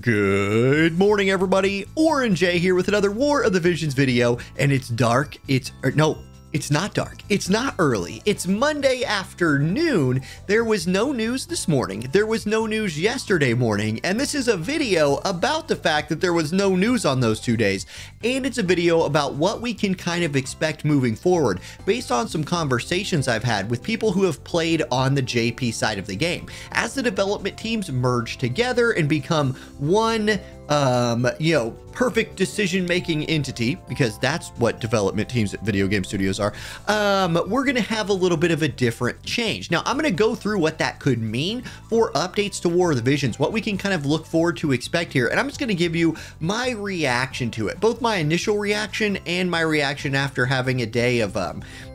Good morning, everybody. Orange J here with another War of the Visions video, and it's dark. No, it's not dark. It's not early. It's Monday afternoon. There was no news this morning. There was no news yesterday morning, and this is a video about the fact that there was no news on those 2 days, and it's a video about what we can kind of expect moving forward based on some conversations I've had with people who have played on the JP side of the game as the development teams merge together and become one perfect decision-making entity, because that's what development teams at video game studios are. We're going to have a little bit of a different change. Now, I'm going to go through what that could mean for updates to War of the Visions, what we can kind of look forward to expect here, and I'm just going to give you my reaction to it, both my initial reaction and my reaction after having a day of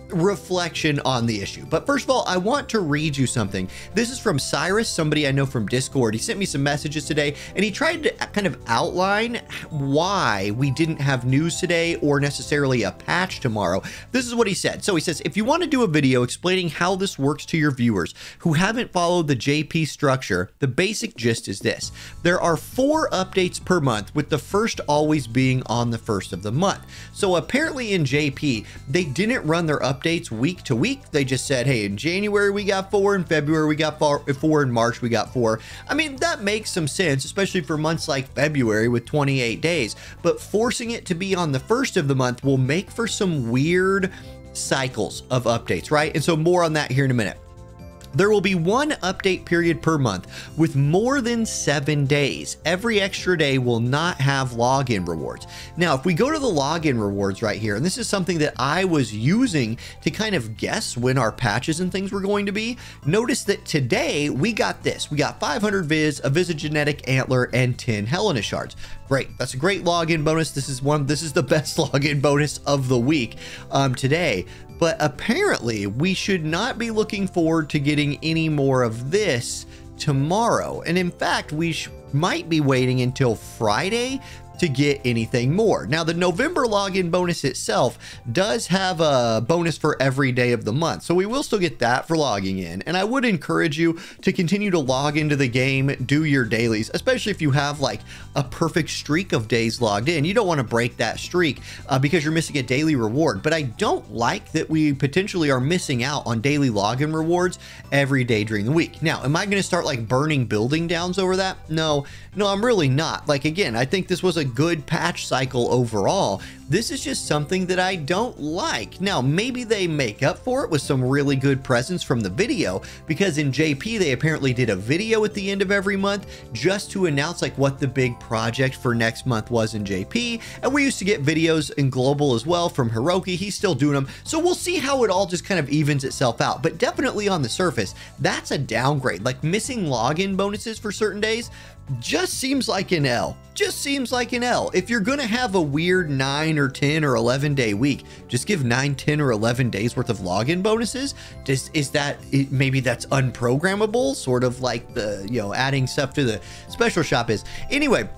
reflection on the issue. But first of all, I want to read you something. This is from Cyrus, somebody I know from Discord. He sent me some messages today, and he tried to kind of outline why we didn't have news today or necessarily a patch tomorrow. This is what he said. So he says, if you want to do a video explaining how this works to your viewers who haven't followed the JP structure, the basic gist is this. There are 4 updates per month, with the first always being on the first of the month. So apparently in JP, they didn't run their updates week to week. They just said, hey, in January we got 4, in February we got 4, in March we got 4. I mean, that makes some sense, especially for months like February with 28 days, but forcing it to be on the first of the month will make for some weird cycles of updates, right? And so more on that here in a minute. There will be 1 update period per month with more than 7 days. Every extra day will not have login rewards. Now, if we go to the login rewards right here, and this is something that I was using to kind of guess when our patches and things were going to be, notice that today we got this. We got 500 Viz, a Visogenetic Antler, and 10 Helena Shards. Great. That's a great login bonus. This is the best login bonus of the week today. But apparently we should not be looking forward to getting any more of this tomorrow. And in fact, we might be waiting until Friday to get anything more. Now, the November login bonus itself does have a bonus for every day of the month, so we will still get that for logging in. And I would encourage you to continue to log into the game, do your dailies, especially if you have like a perfect streak of days logged in. You don't want to break that streak because you're missing a daily reward. But I don't like that we potentially are missing out on daily login rewards every day during the week. Now, am I going to start like burning building downs over that? No, I'm really not. Like, again, I think this was a good patch cycle overall. This is just something that I don't like. Now, maybe they make up for it with some really good presence from the video, because in JP, they apparently did a video at the end of every month just to announce like what the big project for next month was in JP. And we used to get videos in Global as well from Hiroki. He's still doing them. So we'll see how it all just kind of evens itself out. But definitely on the surface, that's a downgrade. Like missing login bonuses for certain days just seems like an L. Just seems like an L. If you're going to have a weird 9 or 10 or 11 day week, just give 9, 10 or 11 days worth of login bonuses. Maybe that's unprogrammable, sort of like the, adding stuff to the special shop is. Anyway,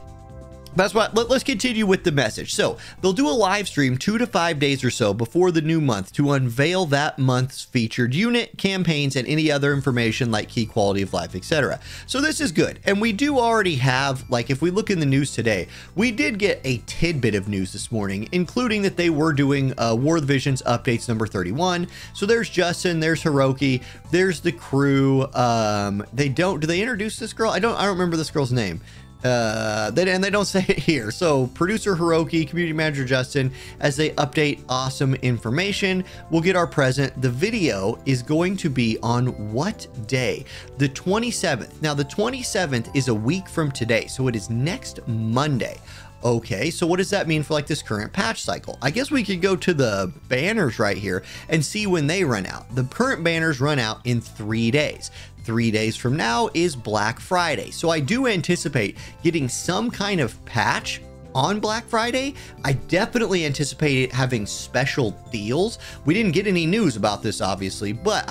that's what. Let's continue with the message. So they'll do a live stream 2 to 5 days or so before the new month to unveil that month's featured unit, campaigns, and any other information like key quality of life, etc. So this is good. And we do already have, like, if we look in the news today, we did get a tidbit of news this morning, including that they were doing War of the Visions updates number 31. So there's Justin, there's Hiroki, there's the crew. Do they introduce this girl? I don't remember this girl's name. They don't say it here. So producer Hiroki, community manager Justin, as they update awesome information, we'll get our present. The video is going to be on what day? The 27th. Now, the 27th is a week from today, so it is next Monday. Okay, so what does that mean for like this current patch cycle? I guess we could go to the banners right here and see when they run out. The current banners run out in 3 days. 3 days from now is Black Friday. So I do anticipate getting some kind of patch on Black Friday. I definitely anticipate having special deals. We didn't get any news about this, obviously, but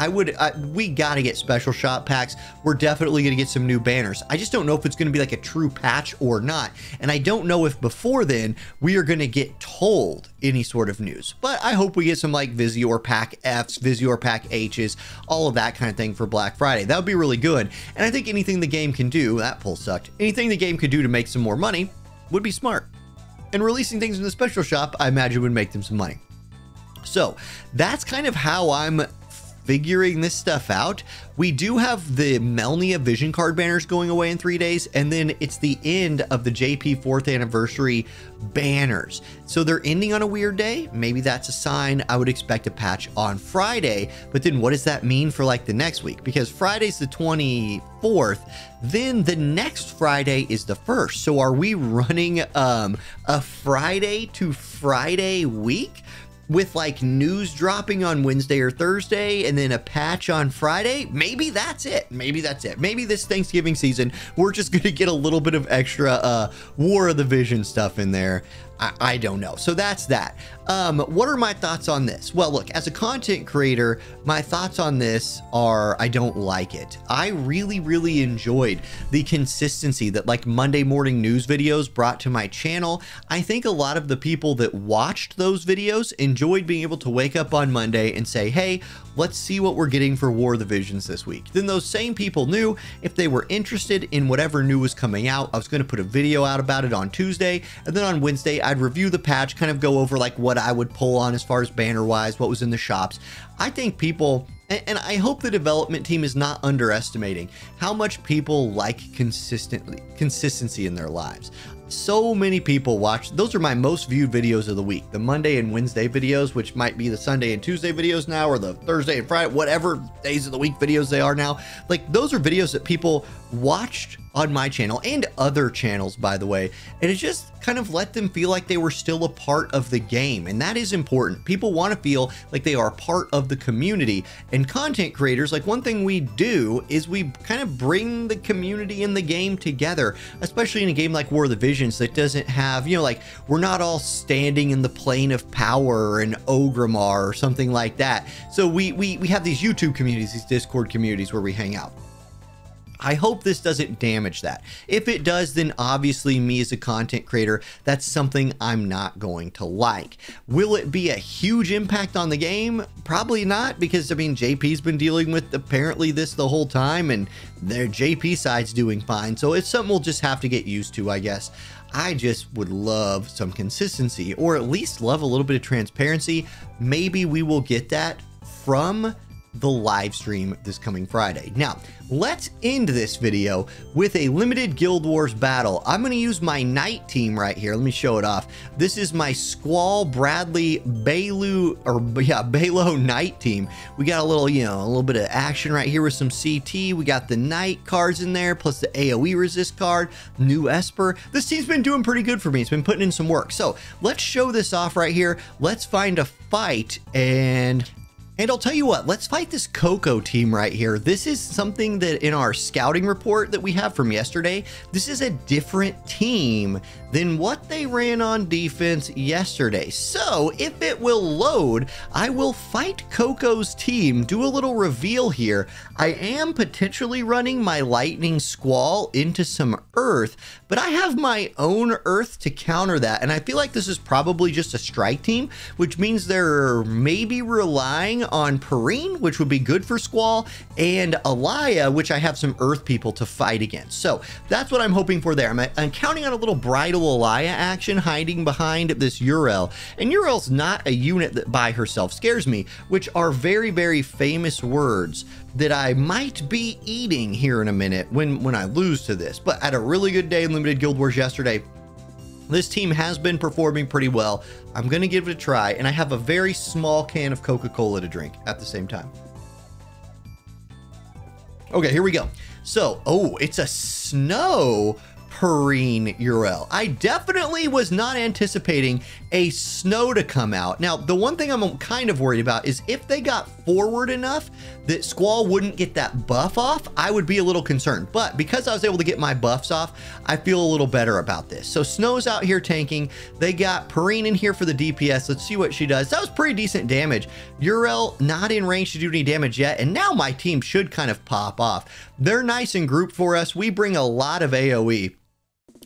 we got to get special shop packs. We're definitely going to get some new banners. I just don't know if it's going to be like a true patch or not. And I don't know if before then we are going to get told any sort of news, but I hope we get some like Visior Pack Fs, Visior Pack Hs, all of that kind of thing for Black Friday. That would be really good. And I think anything the game can do, that pull sucked, anything the game could do to make some more money would be smart. And releasing things in the special shop, I imagine, would make them some money. So that's kind of how I'm figuring this stuff out. We do have the Melnia Vision Card banners going away in 3 days, and then it's the end of the JP 4th anniversary banners. So they're ending on a weird day. Maybe that's a sign. I would expect a patch on Friday, but then what does that mean for like the next week? Because Friday's the 24th, then the next Friday is the 1st. So are we running a Friday to Friday week? With like news dropping on Wednesday or Thursday and then a patch on Friday? Maybe that's it. Maybe that's it. Maybe this Thanksgiving season, we're just going to get a little bit of extra War of the Vision stuff in there. I don't know. So that's that. What are my thoughts on this? Well, look, as a content creator, my thoughts on this are I don't like it. I really enjoyed the consistency that like Monday morning news videos brought to my channel. I think a lot of the people that watched those videos enjoyed being able to wake up on Monday and say, hey, let's see what we're getting for War of the Visions this week. Then those same people knew if they were interested in whatever new was coming out, I was going to put a video out about it on Tuesday, and then on Wednesday, I'd review the patch, kind of go over like what I would pull on as far as banner wise, what was in the shops. I think people, and I hope the development team is not underestimating how much people like consistency in their lives. So many people watch, those are my most viewed videos of the week, the Monday and Wednesday videos, which might be the Sunday and Tuesday videos now, or the Thursday and Friday, whatever days of the week videos they are now. Like those are videos that people watched on my channel and other channels, by the way, and it just kind of let them feel like they were still a part of the game, and that is important. People want to feel like they are part of the community, and content creators, like one thing we do is we kind of bring the community in the game together, especially in a game like War of the Visions that doesn't have, you know, like we're not all standing in the plane of power in Ogrimmar or something like that. So we have these YouTube communities, these Discord communities where we hang out. I hope this doesn't damage that. If it does, then obviously me as a content creator, that's something I'm not going to like. Will it be a huge impact on the game? Probably not, because I mean, JP's been dealing with apparently this the whole time, and their JP side's doing fine. So it's something we'll just have to get used to, I guess. I just would love some consistency, or at least love a little bit of transparency. Maybe we will get that from the live stream this coming Friday. Now, let's end this video with a limited Guild Wars battle. I'm going to use my Knight team right here. Let me show it off. This is my Squall Bradley Balo Knight team. We got a little, you know, a little bit of action right here with some CT. We got the Knight cards in there, plus the AoE resist card, new Esper. This team's been doing pretty good for me. It's been putting in some work. So let's show this off right here. Let's find a fight, and I'll tell you what, let's fight this Coco team right here. This is something that in our scouting report that we have from yesterday, this is a different team than what they ran on defense yesterday. So if it will load, I will fight Coco's team, do a little reveal here. I am potentially running my Lightning Squall into some Earth, but I have my own Earth to counter that. And I feel like this is probably just a strike team, which means they're maybe relying on Perrine, which would be good for Squall, and Alaya, which I have some Earth people to fight against. So that's what I'm hoping for there. I'm counting on a little Bridal Alaya action hiding behind this Urel. And Urel's not a unit that by herself scares me, which are very famous words that I might be eating here in a minute when I lose to this. But I had a really good day in Limited Guild Wars yesterday. This team has been performing pretty well. I'm going to give it a try, and I have a very small can of Coca-Cola to drink at the same time. Okay, here we go. So, oh, it's a snow Perrine Urel. I definitely was not anticipating a snow to come out. Now, the one thing I'm kind of worried about is if they got forward enough that Squall wouldn't get that buff off, I would be a little concerned. But because I was able to get my buffs off, I feel a little better about this. So Snow's out here tanking. They got Perrine in here for the DPS. Let's see what she does. That was pretty decent damage. Urel not in range to do any damage yet, and now my team should kind of pop off. They're nice and grouped for us. We bring a lot of AoE.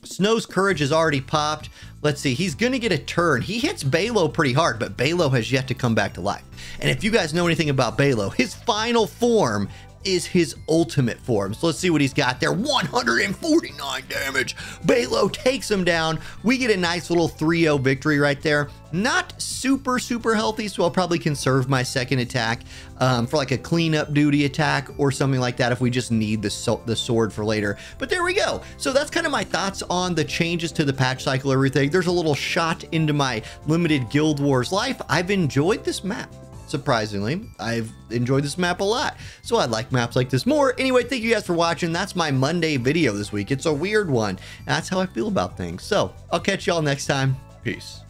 Snow's courage is already popped. Let's see, he's gonna get a turn. He hits Balo pretty hard, but Balo has yet to come back to life. And if you guys know anything about Balo, his final form is his ultimate form. So let's see what he's got there. 149 damage. Balo takes him down. We get a nice little 3-0 victory right there. Not super healthy, so I'll probably conserve my second attack for like a cleanup duty attack or something like that if we just need the sword for later. But there we go. So that's kind of my thoughts on the changes to the patch cycle, everything. There's a little shot into my limited Guild Wars life. I've enjoyed this map. Surprisingly, I've enjoyed this map a lot, so I like maps like this more. Anyway, thank you guys for watching. That's my Monday video this week. It's a weird one. That's how I feel about things. So I'll catch y'all next time. Peace.